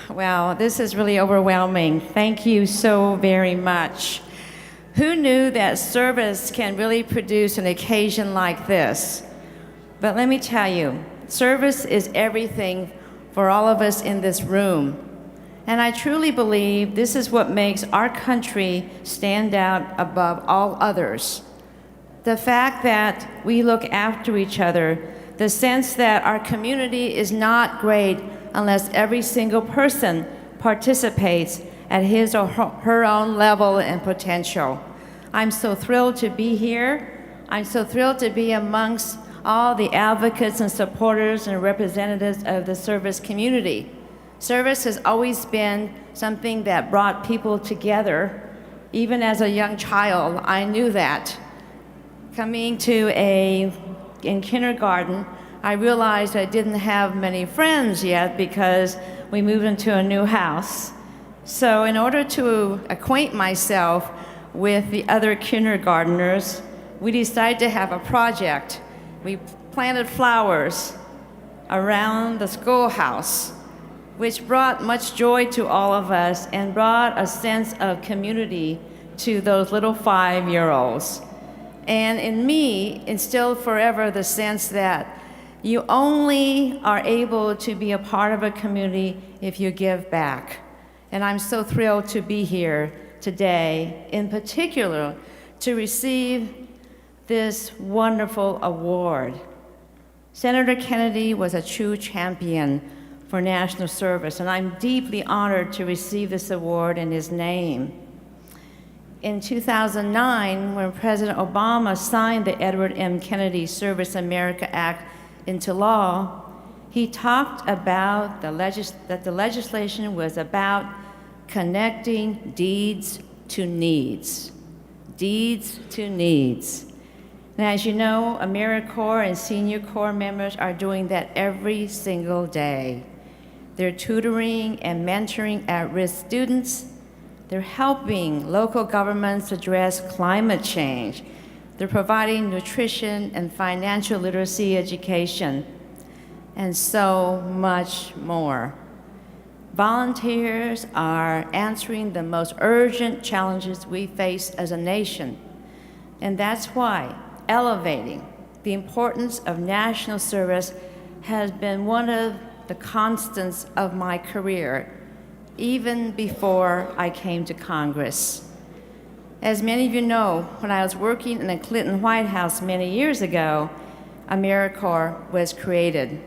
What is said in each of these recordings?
Wow, this is really overwhelming. Thank you so very much. Who knew that service can really produce an occasion like this? But let me tell you, service is everything for all of us in this room. And I truly believe this is what makes our country stand out above all others. The fact that we look after each other, the sense that our community is not great unless every single person participates at his or her own level and potential. I'm so thrilled to be here. I'm so thrilled to be amongst all the advocates and supporters and representatives of the service community. Service has always been something that brought people together. Even as a young child, I knew that. Coming in kindergarten, I realized I didn't have many friends yet because we moved into a new house. So in order to acquaint myself with the other kindergartners, we decided to have a project. We planted flowers around the schoolhouse, which brought much joy to all of us and brought a sense of community to those little 5-year-olds. And in me, instilled forever the sense that you only are able to be a part of a community if you give back. And I'm so thrilled to be here today, in particular, to receive this wonderful award. Senator Kennedy was a true champion for national service, and I'm deeply honored to receive this award in his name. In 2009, when President Obama signed the Edward M. Kennedy Service America Act into law, he talked about that the legislation was about connecting deeds to needs. Deeds to needs. And as you know, AmeriCorps and Senior Corps members are doing that every single day. They're tutoring and mentoring at-risk students. They're helping local governments address climate change. They're providing nutrition and financial literacy education, and so much more. Volunteers are answering the most urgent challenges we face as a nation, and that's why elevating the importance of national service has been one of the constants of my career, even before I came to Congress. As many of you know, when I was working in the Clinton White House many years ago, AmeriCorps was created.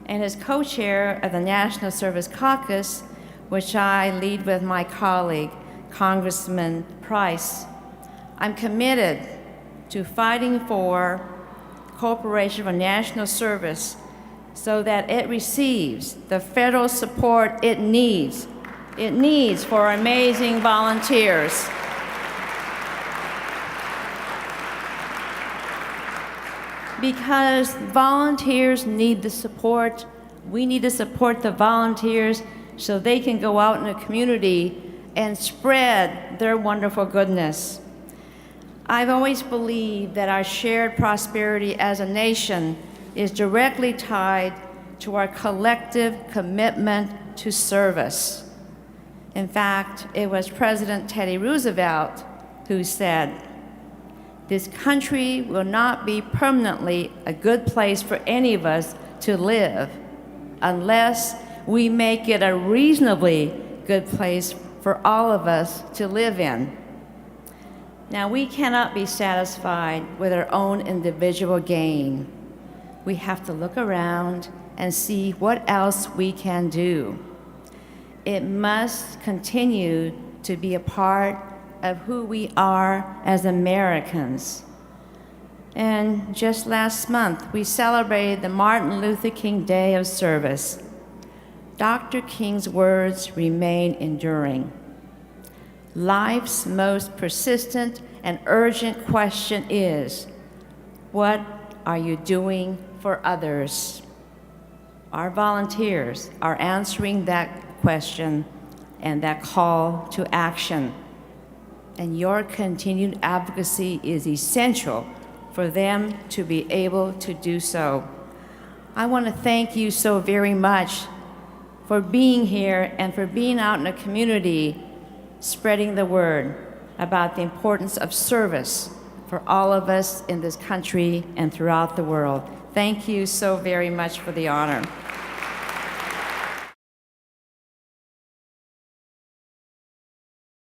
And as co-chair of the National Service Caucus, which I lead with my colleague, Congressman Price, I'm committed to fighting for Corporation for National Service so that it receives the federal support it needs for our amazing volunteers. Because volunteers need the support, we need to support the volunteers so they can go out in the community and spread their wonderful goodness. I've always believed that our shared prosperity as a nation is directly tied to our collective commitment to service. In fact, it was President Teddy Roosevelt who said, "This country will not be permanently a good place for any of us to live unless we make it a reasonably good place for all of us to live in." Now, we cannot be satisfied with our own individual gain. We have to look around and see what else we can do. It must continue to be a part of who we are as Americans. And just last month, we celebrated the Martin Luther King Day of Service. Dr. King's words remain enduring. Life's most persistent and urgent question is, what are you doing for others? Our volunteers are answering that question and that call to action. And your continued advocacy is essential for them to be able to do so. I want to thank you so very much for being here and for being out in the community, spreading the word about the importance of service for all of us in this country and throughout the world. Thank you so very much for the honor.